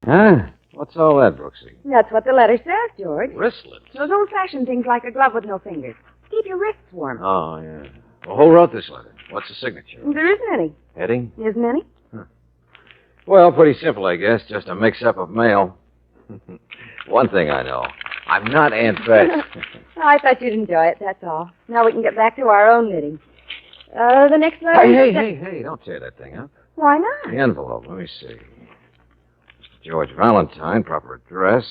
Huh? What's all that, Brooksy? That's what the letter says, George. Wristlets? Those old-fashioned things like a glove with no fingers. Keep your wrists warm. Oh, yeah. Well, who wrote this letter? What's the signature? There isn't any. Heading? Isn't any? Well, pretty simple, I guess. Just a mix-up of mail. One thing I know. I'm not Aunt Bess. I thought you'd enjoy it, that's all. Now we can get back to our own knitting. The next letter... Hey, don't tear that thing up. Why not? The envelope, let me see. George Valentine, proper address.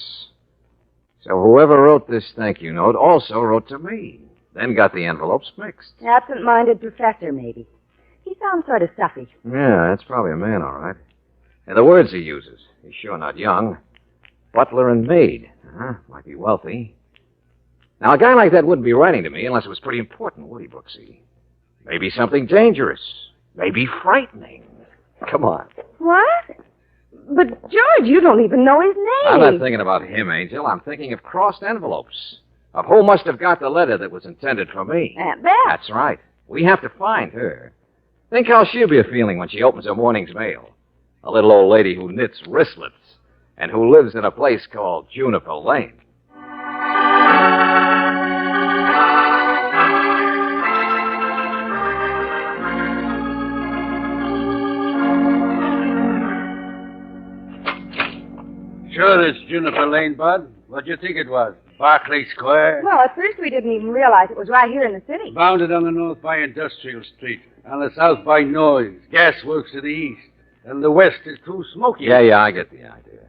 So whoever wrote this thank you note also wrote to me. Then got the envelopes mixed. Absent-minded professor, maybe. He sounds sort of stuffy. Yeah, that's probably a man, all right. And the words he uses. He's sure not young. Butler and maid. Might be wealthy. Now, a guy like that wouldn't be writing to me unless it was pretty important, would he, Brooksy? Maybe something dangerous. Maybe frightening. Come on. What? But, George, you don't even know his name. I'm not thinking about him, Angel. I'm thinking of crossed envelopes. Of who must have got the letter that was intended for me. Aunt Beth. That's right. We have to find her. Think how she'll be feeling when she opens her morning's mail. A little old lady who knits wristlets and who lives in a place called Juniper Lane. Sure it's Juniper Lane, Bud? What'd you think it was? Berkeley Square? Well, at first we didn't even realize it was right here in the city. Bounded on the north by Industrial Street, on the south by Noise, Gasworks to the east, and the west is too smoky. Yeah, I get the idea.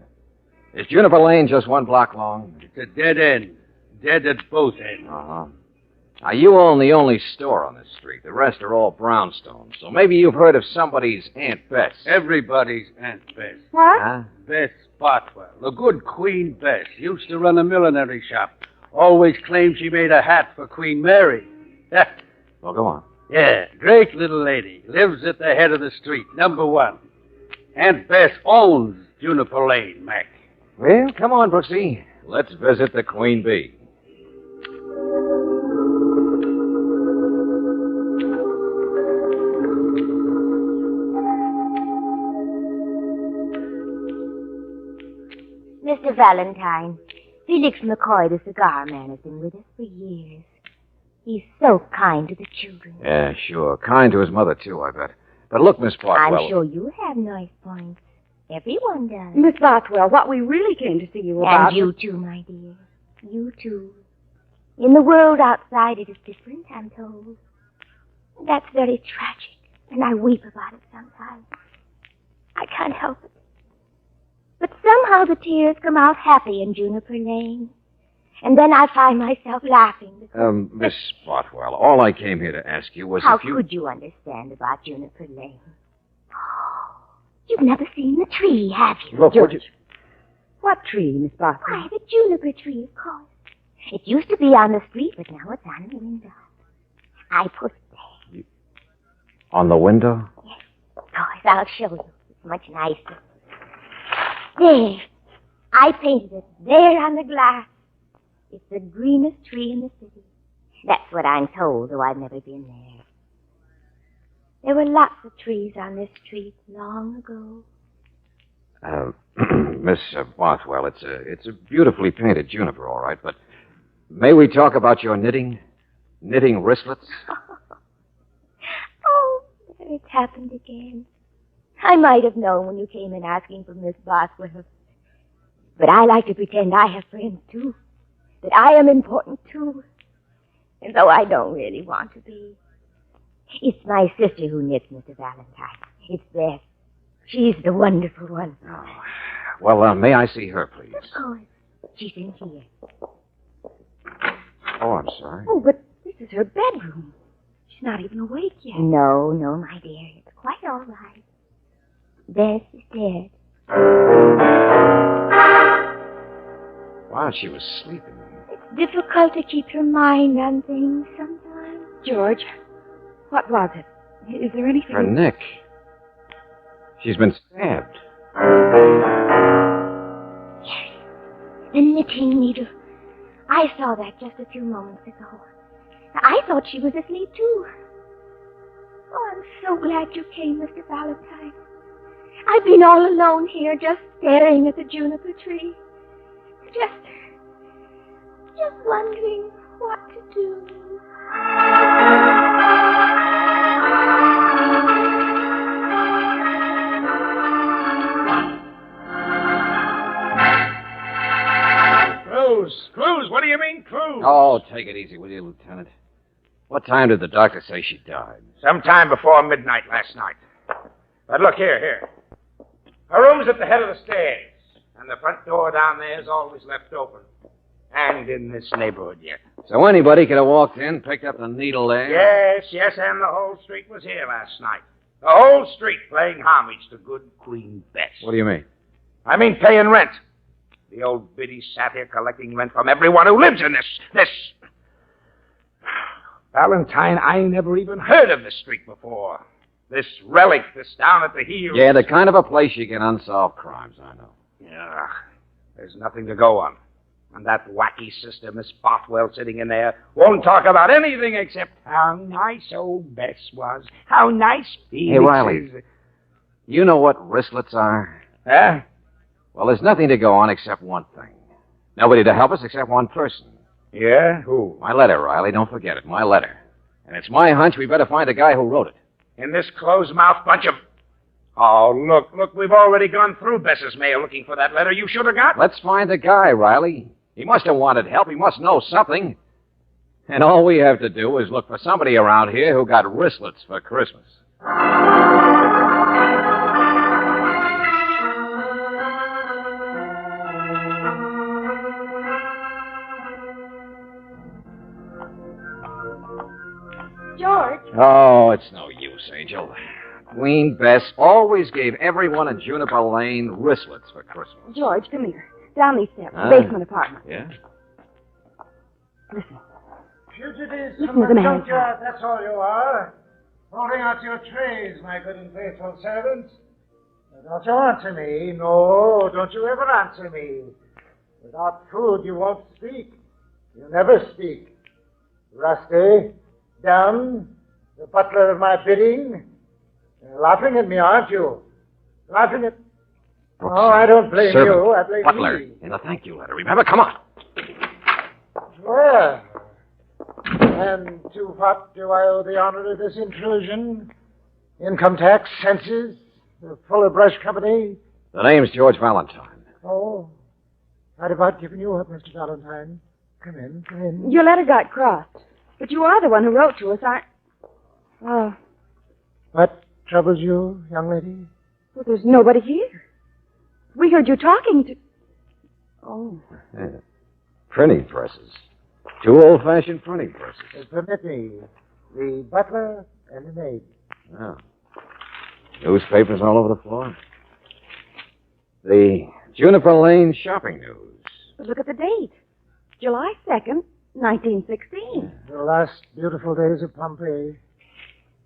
Is Juniper Lane just one block long? It's a dead end. Dead at both ends. Uh-huh. Now, you own the only store on this street. The rest are all brownstones. So maybe you've heard of somebody's Aunt Bess. Everybody's Aunt Bess. What? Huh? Bess Botwell, the good Queen Bess, used to run a millinery shop. Always claimed she made a hat for Queen Mary. Well, go on. Yeah, great little lady. Lives at the head of the street, number 1. Aunt Bess owns Juniper Lane, Mac. Well, come on, Brooksy. Let's visit the Queen Bee. Mr. Valentine, Felix McCoy, the cigar man, has been with us for years. He's so kind to the children. Yeah, sure. Kind to his mother, too, I bet. But look, Miss Botwell... I'm sure you have nice points. Everyone does. Miss Botwell, what we really came to see you about... And you too, my dear. You too. In the world outside, it is different, I'm told. That's very tragic, and I weep about it sometimes. I can't help it. But somehow the tears come out happy in Juniper Lane. And then I find myself laughing. Miss Botwell, all I came here to ask you was How if you... could you understand about Juniper Lane? Oh, you've never seen the tree, have you? Look, would you... What tree, Miss Botwell? Why, the juniper tree, of course. It used to be on the street, but now it's on the window. I put it there. On the window? Yes, of course, I'll show you. It's much nicer. There. I painted it there on the glass. It's the greenest tree in the city. That's what I'm told, though I've never been there. There were lots of trees on this street long ago. Miss Bothwell, it's a beautifully painted juniper, all right, but may we talk about your knitting? Knitting wristlets? Oh, there it's happened again. I might have known when you came in asking for Miss Bothwell. But I like to pretend I have friends, too. That I am important, too. And though I don't really want to be. It's my sister who knits, Mr. Valentine. It's Beth. She's the wonderful one. Oh. Well, may I see her, please? Of course. She's in here. Oh, I'm sorry. Oh, but this is her bedroom. She's not even awake yet. No, my dear. It's quite all right. Beth is dead. Wow, she was sleeping. It's difficult to keep your mind on things sometimes. George, what was it? Is there anything... Her neck. She's been stabbed. Yes, the knitting needle. I saw that just a few moments ago. I thought she was asleep, too. Oh, I'm so glad you came, Mr. Valentine. I've been all alone here, just staring at the juniper tree. Just wondering what to do. Cruz, what do you mean, Cruz? Oh, take it easy, will you, Lieutenant? What time did the doctor say she died? Sometime before midnight last night. But look here. Her room's at the head of the stairs, and the front door down there is always left open. And in this neighborhood yet. So anybody could have walked in, picked up the needle there? Yes, and the whole street was here last night. The whole street paying homage to good Queen Bess. What do you mean? I mean paying rent. The old biddy sat here collecting rent from everyone who lives in this... Valentine, I never even heard of this street before. This relic, this down at the heel. Yeah, the kind of a place you get unsolved crimes, I know. Yeah, there's nothing to go on. And that wacky sister, Miss Bothwell, sitting in there, won't talk about anything except how nice old Bess was. How nice Felix Hey, Riley. is. You know what wristlets are? Huh? Well, there's nothing to go on except one thing. Nobody to help us except one person. Yeah? Who? My letter, Riley. Don't forget it. My letter. And it's my hunch we better find the guy who wrote it. In this closed-mouthed bunch of... Oh, look, we've already gone through Bess's mail looking for that letter you should have got. Let's find the guy, Riley. He must have wanted help. He must know something. And all we have to do is look for somebody around here who got wristlets for Christmas. George? Oh, it's no use, Angel. Queen Bess always gave everyone in Juniper Lane wristlets for Christmas. George, come here. Down these steps, Ah. basement apartment. Yeah? Listen. Fugitives Listen from to the the man. junkyard, that's all you are. Holding out your trays, my good and faithful servants. Now, don't you answer me. No, don't you ever answer me. Without food, you won't speak. You never speak. Rusty, Dunn, the butler of my bidding. You're laughing at me, aren't you? Laughing at... Oh, I don't blame Servant, you. I blame Butler, me. in the thank you letter. Remember? Come on. Well, and to what do I owe the honor of this intrusion? Income tax, census, the Fuller Brush Company? The name's George Valentine. Oh, I'd about given you up, Mr. Valentine. Come in. Your letter got crossed. But you are the one who wrote to us, aren't... Oh, What troubles you, young lady? well, there's nobody here. We heard you talking to... Oh. Printing presses. Two old-fashioned printing presses. Permit me. The butler and the maid. Oh. Newspapers all over the floor. The Juniper Lane shopping news. But look at the date. July 2nd, 1916. The last beautiful days of Pompeii.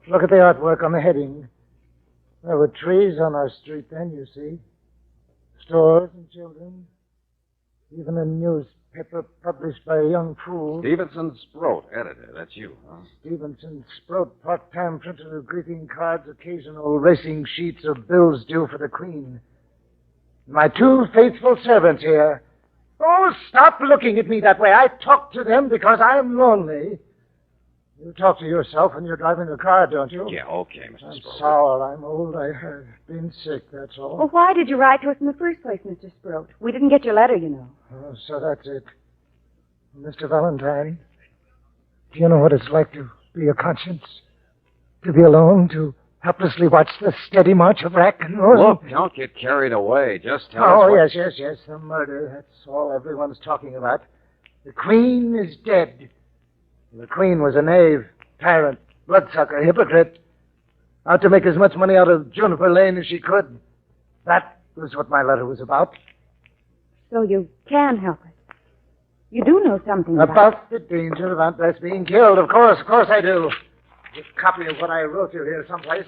Look at the artwork on the heading. There were trees on our street then, you see. Stores and children. Even a newspaper published by a young fool. Stevenson Sproat, editor. That's you, huh? Stevenson Sproat, part-time printer of greeting cards, occasional racing sheets of bills due for the Queen. My two faithful servants here. Oh, stop looking at me that way. I talk to them because I'm lonely. You talk to yourself when you're driving a car, don't you? Yeah, okay, Mr. I'm Sproat. sour. I'm old. I've been sick, that's all. Well, why did you write to us in the first place, Mr. Sproat? We didn't get your letter, you know. Oh, so that's it. Mr. Valentine, do you know what it's like to be a conscience? To be alone, to helplessly watch the steady march of rack and roll? Look, don't get carried away. Just tell us Oh, what... yes. The murder. That's all everyone's talking about. The Queen is dead. The Queen was a knave, tyrant, bloodsucker, hypocrite. Out to make as much money out of Juniper Lane as she could. That was what my letter was about. So you can help us. You do know something About the danger of Aunt Bess being killed. Of course I do. There's a copy of what I wrote you here someplace.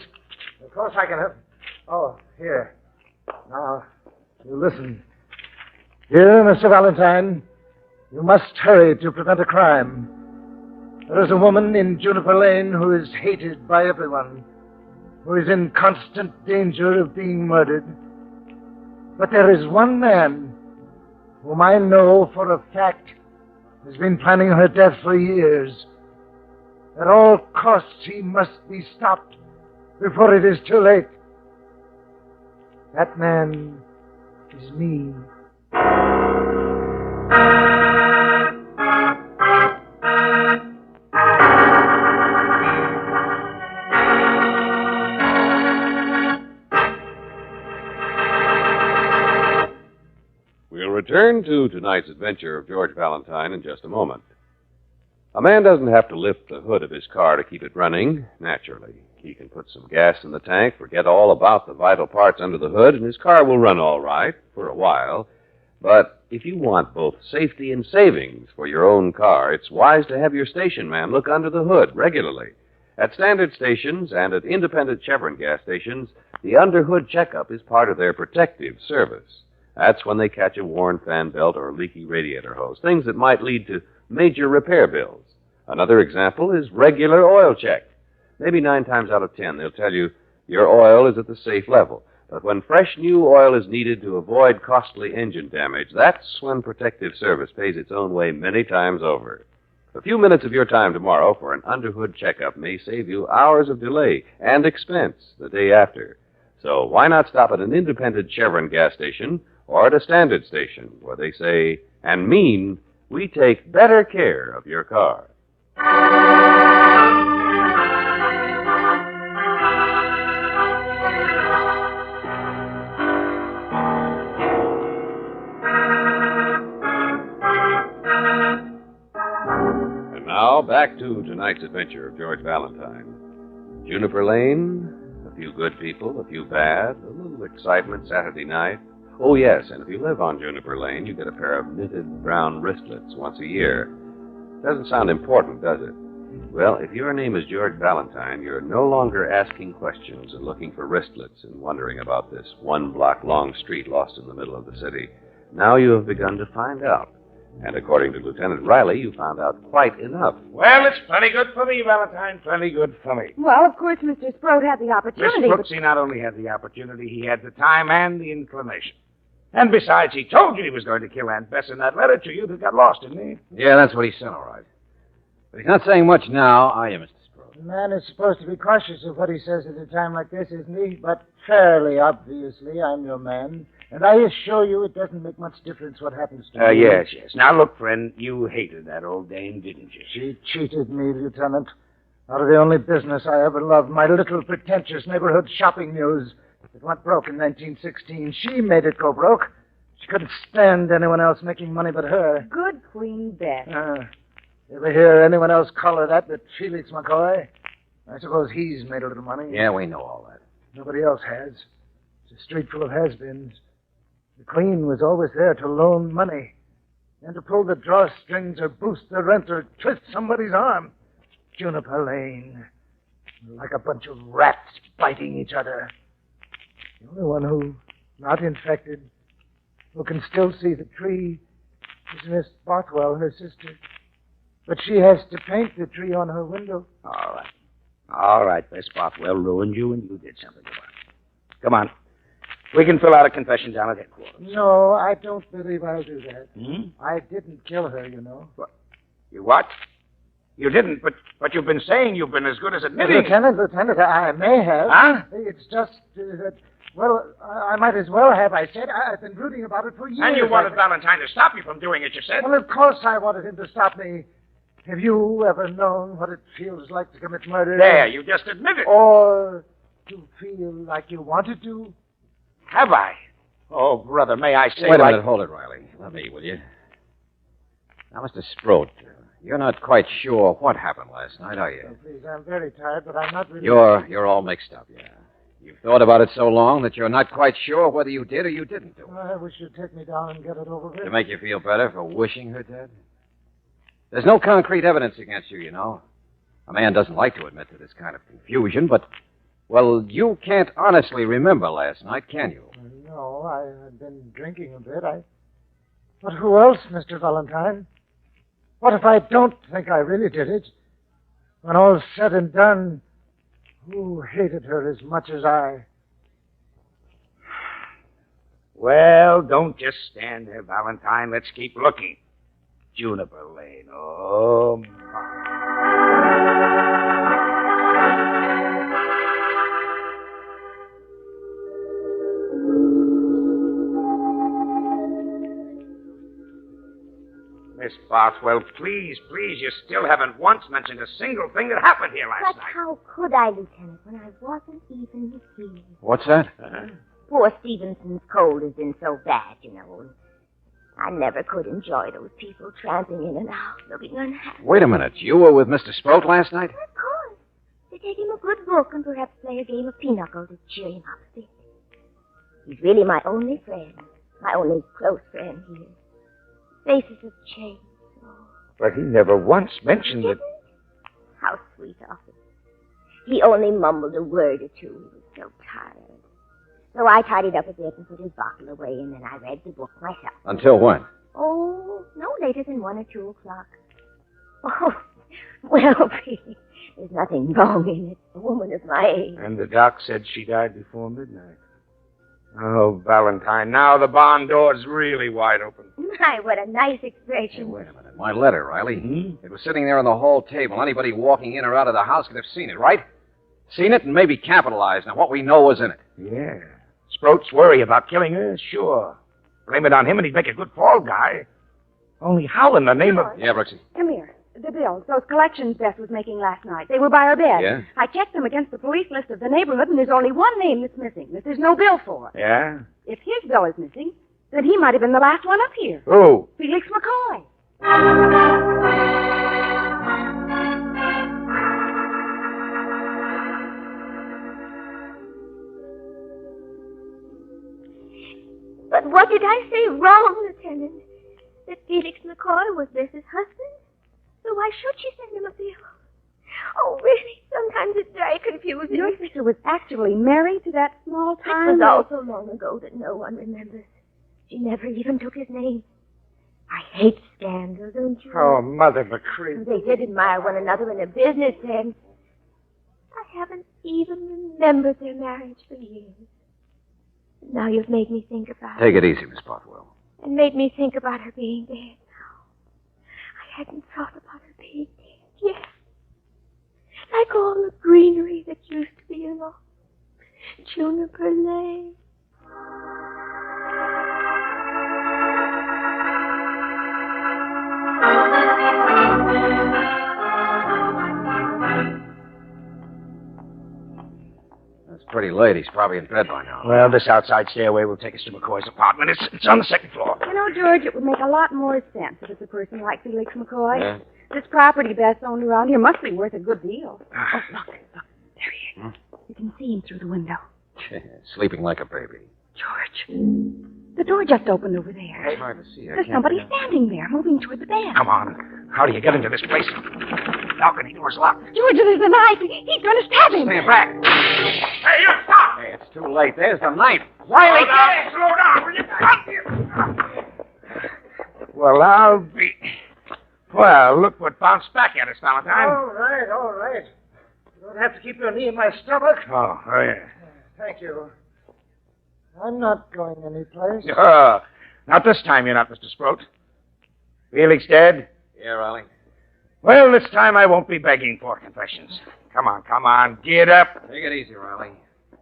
Of course I can have... Oh, here. Now, you listen. Dear Mr. Valentine, you must hurry to prevent a crime. There is a woman in Juniper Lane who is hated by everyone, who is in constant danger of being murdered. But there is one man whom I know for a fact has been planning her death for years. At all costs, he must be stopped before it is too late. That man is me. We'll return to tonight's adventure of George Valentine in just a moment. A man doesn't have to lift the hood of his car to keep it running, naturally. He can put some gas in the tank, forget all about the vital parts under the hood, and his car will run all right for a while. But if you want both safety and savings for your own car, it's wise to have your station man look under the hood regularly. At standard stations and at independent Chevron gas stations, the under-hood checkup is part of their protective service. That's when they catch a worn fan belt or a leaky radiator hose, things that might lead to major repair bills. Another example is regular oil check. Maybe 9 times out of 10, they'll tell you your oil is at the safe level. But when fresh new oil is needed to avoid costly engine damage, that's when protective service pays its own way many times over. A few minutes of your time tomorrow for an under-hood checkup may save you hours of delay and expense the day after. So why not stop at an independent Chevron gas station or at a standard station where they say and mean we take better care of your car. And now back to tonight's adventure of George Valentine. Juniper Lane, a few good people, a few bad, a little excitement Saturday night. Oh, yes, and if you live on Juniper Lane, you get a pair of knitted brown wristlets once a year. Doesn't sound important, does it? Well, if your name is George Valentine, you're no longer asking questions and looking for wristlets and wondering about this 1-block-long street lost in the middle of the city. Now you have begun to find out. And according to Lieutenant Riley, you found out quite enough. Well, it's plenty good for me, Valentine. Plenty good for me. Well, of course, Mr. Sproat had the opportunity. Miss Brooksy not only had the opportunity, he had the time and the inclination. And besides, he told you he was going to kill Aunt Bess in that letter to you that got lost, didn't he? Yeah, that's what he said, all right. But he's not saying much now, are you, Mr. Sproat? The man is supposed to be cautious of what he says at a time like this, isn't he? But fairly obviously, I'm your man. And I assure you it doesn't make much difference what happens to me. Yes. Now, look, friend, you hated that old dame, didn't you? She cheated me, Lieutenant. Out of the only business I ever loved, my little pretentious neighborhood shopping news. It went broke in 1916. She made it go broke. She couldn't stand anyone else making money but her. Good Queen Bess. Ever hear anyone else call her that but Felix McCoy? I suppose he's made a little money. Yeah, we know all that. Nobody else has. It's a street full of has-beens. The Queen was always there to loan money and to pull the drawstrings or boost the rent or twist somebody's arm. Juniper Lane. Like a bunch of rats biting each other. The only one who's not infected, who can still see the tree, is Miss Bothwell, her sister. But she has to paint the tree on her window. All right, Miss Bothwell ruined you, and you did something about it. Come on. We can fill out a confession down at headquarters. No, I don't believe I'll do that. Hmm? I didn't kill her, you know. You what? You didn't, but you've been saying you've been as good as admitting. Lieutenant, I may have. Huh? It's just that, well, I might as well have, I said. I've been brooding about it for years. And you wanted Valentine to stop you from doing it, you said? Well, of course I wanted him to stop me. Have you ever known what it feels like to commit murder? There, you just admitted. Or to feel like you wanted to? Have I? Oh, brother, may I say... Wait a minute, hold it, Riley. Let me, will you? Now, Mr. Sproat, you're not quite sure what happened last night, are you? Oh, please, I'm very tired, but I'm not really... You're all mixed up, yeah. You've thought about it so long that you're not quite sure whether you did or you didn't do it. I wish you'd take me down and get it over with. To make you feel better for wishing her dead? There's no concrete evidence against you, you know. A man doesn't like to admit to this kind of confusion, but, well, you can't honestly remember last night, can you? No, I've been drinking a bit. But who else, Mr. Valentine? What if I don't think I really did it? When all's said and done, who hated her as much as I? Well, don't just stand there, Valentine. Let's keep looking. Juniper Lane. Oh, my. Miss Bothwell, please, you still haven't once mentioned a single thing that happened here last But night. how could I, Lieutenant, when I wasn't even here? What's that? Poor Stevenson's cold has been so bad, you know. And I never could enjoy those people tramping in and out, looking unhappy. Wait a minute. You were with Mr. Sproat last night? Of course. To take him a good book and perhaps play a game of pinochle to cheer him up a bit. He's really my only friend, my only close friend here. Faces have changed. But he never once mentioned that. How sweet of him. He only mumbled a word or two. He was so tired. So I tidied up a bit and put his bottle away, and then I read the book myself. Until when? Oh, no later than 1 or 2 o'clock. Oh, well, really, there's nothing wrong in it. A woman of my age. And the doc said she died before midnight. Oh, Valentine, now the barn door's really wide open. My, what a nice expression. Hey, wait a minute. My letter, Riley. It was sitting there on the hall table. Anybody walking in or out of the house could have seen it, right? Seen it and maybe capitalized on what we know was in it. Yeah. Sproat's worry about killing her, sure. Blame it on him and he'd make a good fall guy. Only how in the name of... Yeah, Brooksy. Come here. The bills, those collections Beth was making last night. They were by our bed. Yeah? I checked them against the police list of the neighborhood, and there's only one name that's missing, that there's no bill for. Yeah? If his bill is missing, then he might have been the last one up here. Who? Felix McCoy. But what did I say wrong, Lieutenant? That Felix McCoy was Bess's husband? So why should she send him a bill? Oh, really? Sometimes it's very confusing. Your sister was actually married to that small-time... It was all so long ago that no one remembers. She never even took his name. I hate scandal, don't you? Oh, Mother McCree. They did admire one another in a business sense. I haven't even remembered their marriage for years. Now you've made me think about Take it easy, Miss Bothwell. and made me think about her being dead now. I hadn't thought about her being dead. Yes. Like all the greenery that used to be along Juniper Lane. It's pretty late. He's probably in bed by now. Well, this outside stairway will take us to McCoy's apartment. It's on the second floor. You know, George, it would make a lot more sense if it's a person like Felix McCoy. Yeah? This property Beth owned around here must be worth a good deal. Oh, look. There he is. You can see him through the window. Sleeping like a baby. George, the door just opened over there. It's hard to see. There's somebody standing there, moving toward the bed. Come on. How do you get into this place? The balcony door's locked. George, there's a knife. He's going to stab him. Stand back. Hey, you stop! Hey, it's too late. There's the knife. Riley, slow down. Will you come here? Well, I'll be... Well, look what bounced back at us, Valentine. All right. You don't have to keep your knee in my stomach. Oh, yeah. Thank you. I'm not going anyplace. Not this time you're not, Mr. Sproat. Felix dead? Yeah, Riley. Well, this time I won't be begging for confessions. Come on, get up. Take it easy, Riley.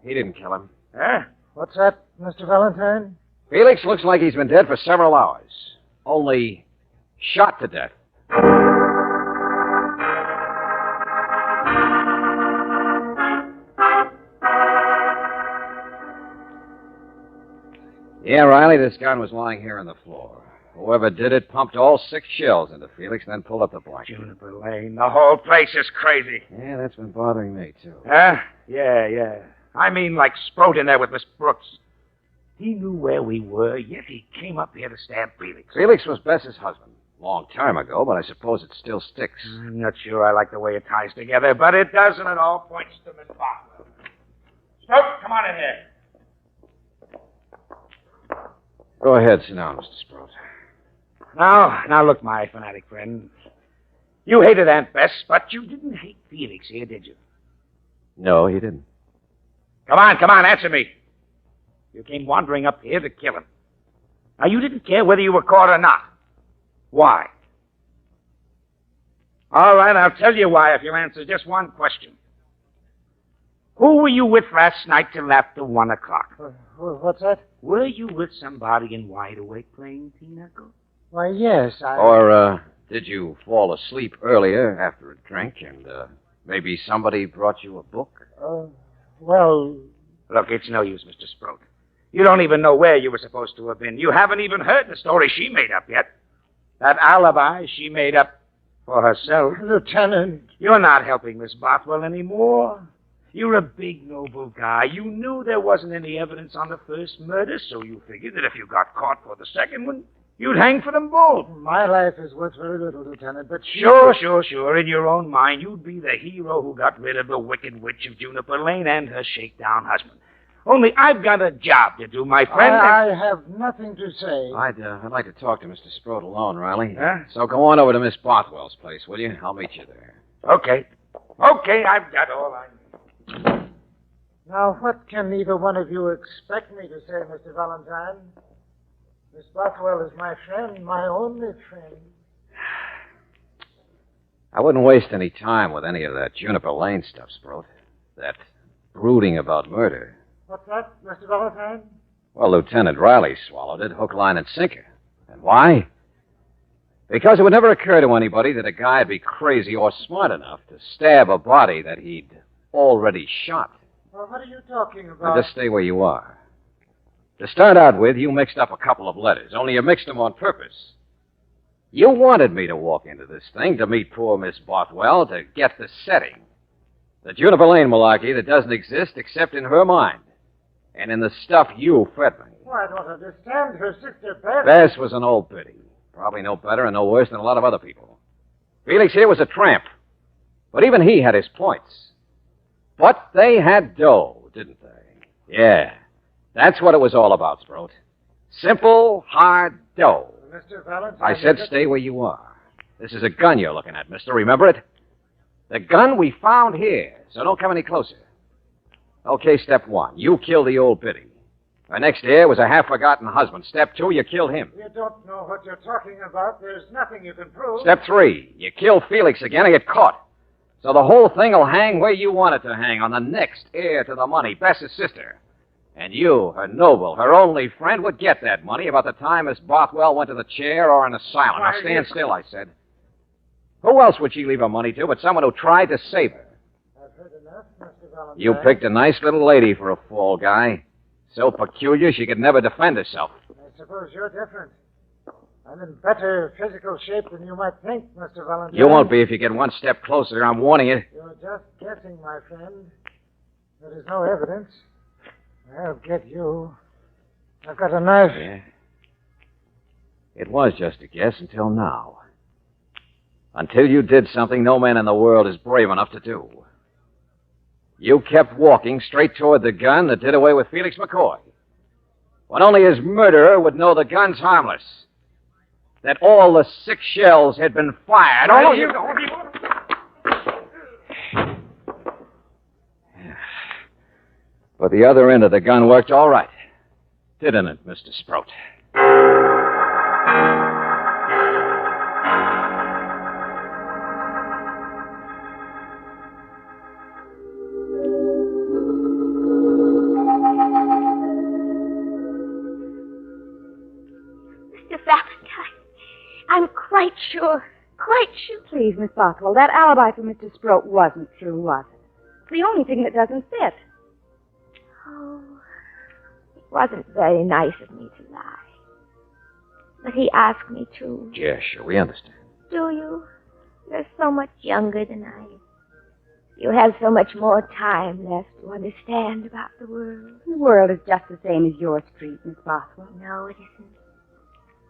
He didn't kill him. Huh? What's that, Mr. Valentine? Felix looks like he's been dead for several hours. Only shot to death. Yeah, Riley, this gun was lying here on the floor. Whoever did it pumped all 6 shells into Felix and then pulled up the blanket. Juniper Lane, the whole place is crazy. Yeah, that's been bothering me, too. Huh? Yeah. I mean, like Sproat in there with Miss Brooks. He knew where we were, yet he came up here to stab Felix. Felix was Bess's husband. A long time ago, but I suppose it still sticks. I'm not sure I like the way it ties together, but it does, and it all points to Miss Boswell. Stroke, come on in here. Go ahead, sit down, Mr. Sprout. Now look, my fanatic friend. You hated Aunt Bess, but you didn't hate Felix here, did you? No, he didn't. Come on, answer me. You came wandering up here to kill him. Now, you didn't care whether you were caught or not. Why? All right, I'll tell you why if you answer just one question. Who were you with last night till after 1 o'clock? What's that? Were you with somebody in Wide Awake playing pinochle? Why, yes, Or, did you fall asleep earlier after a drink and, maybe somebody brought you a book? Well... Look, it's no use, Mr. Sprout. You don't even know where you were supposed to have been. You haven't even heard the story she made up yet. That alibi she made up for herself. Lieutenant... You're not helping Miss Bothwell anymore. You're a big, noble guy. You knew there wasn't any evidence on the first murder, so you figured that if you got caught for the second one, you'd hang for them both. My life is worth very little, Lieutenant, but she... Sure. In your own mind, you'd be the hero who got rid of the wicked witch of Juniper Lane and her shakedown husband. Only I've got a job to do, my friend. I have nothing to say. I'd like to talk to Mr. Sprout alone, Riley. Huh? So go on over to Miss Bothwell's place, will you? I'll meet you there. Okay, I've got all I need. Now, what can either one of you expect me to say, Mr. Valentine? Miss Bothwell is my friend, my only friend. I wouldn't waste any time with any of that Juniper Lane stuff, Sprout. That brooding about murder. What's that, Mr. Valentine? Well, Lieutenant Riley swallowed it, hook, line, and sinker. And why? Because it would never occur to anybody that a guy'd be crazy or smart enough to stab a body that he'd already shot. Well, what are you talking Now, about? just stay where you are. To start out with, you mixed up a couple of letters, only you mixed them on purpose. You wanted me to walk into this thing to meet poor Miss Bothwell, to get the setting. The Juniper Lane malarkey that doesn't exist except in her mind. And in the stuff you fed me. Oh, I don't understand. Her sister Beth... Bess was an old biddy. Probably no better and no worse than a lot of other people. Felix here was a tramp. But even he had his points. But they had dough, didn't they? Yeah. That's what it was all about, Sprout. Simple, hard dough. Mr. Valentine... I said stay where you are. This is a gun you're looking at, mister. Remember it? The gun we found here, so don't come any closer. Okay, step one. You killed the old biddy. Her next heir was a half-forgotten husband. Step two, you killed him. You don't know what you're talking about. There's nothing you can prove. Step three, you kill Felix again and get caught. So the whole thing will hang where you want it to hang, on the next heir to the money, Bess's sister. And you, her noble, her only friend, would get that money about the time Miss Bothwell went to the chair or an asylum. Now stand still, I said. Who else would she leave her money to but someone who tried to save her? I've heard enough, Mr. Valentine. You picked a nice little lady for a fall guy. So peculiar she could never defend herself. I suppose you're different. I'm in better physical shape than you might think, Mr. Valentine. You won't be if you get one step closer. I'm warning you. You're just guessing, my friend. There is no evidence. I'll get you. I've got a knife. Yeah. It was just a guess until now. Until you did something no man in the world is brave enough to do. You kept walking straight toward the gun that did away with Felix McCoy. When only his murderer would know the gun's harmless. That all the 6 shells had been fired. Oh, you But the other end of the gun worked all right. Didn't it, Mr. Sprout? Mr. Valentine, I'm quite sure. Please, Miss Bothwell, that alibi for Mr. Sprout wasn't true, was it? It's the only thing that doesn't fit. Oh, it wasn't very nice of me to lie. But he asked me to. Yeah, sure, we understand. Do you? You're so much younger than I am. You have so much more time left to understand about the world. The world is just the same as your street, Miss Bothwell. No, it isn't.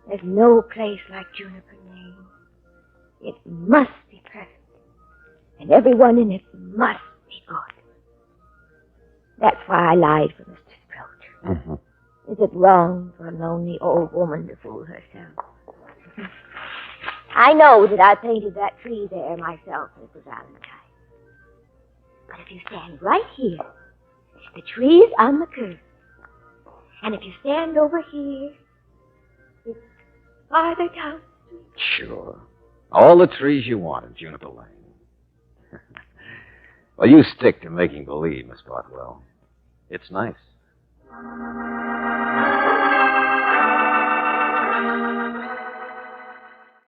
There's no place like Juniper Lane. It must be perfect. And everyone in it must be good. That's why I lied for Mr. Sprout. Mm-hmm. Is it wrong for a lonely old woman to fool herself? I know that I painted that tree there myself, Mrs. Valentine. But if you stand right here, the tree's on the curve. And if you stand over here, it's farther down. Sure. All the trees you want in Juniper Lane. Well, you stick to making believe, Miss Botwell. It's nice.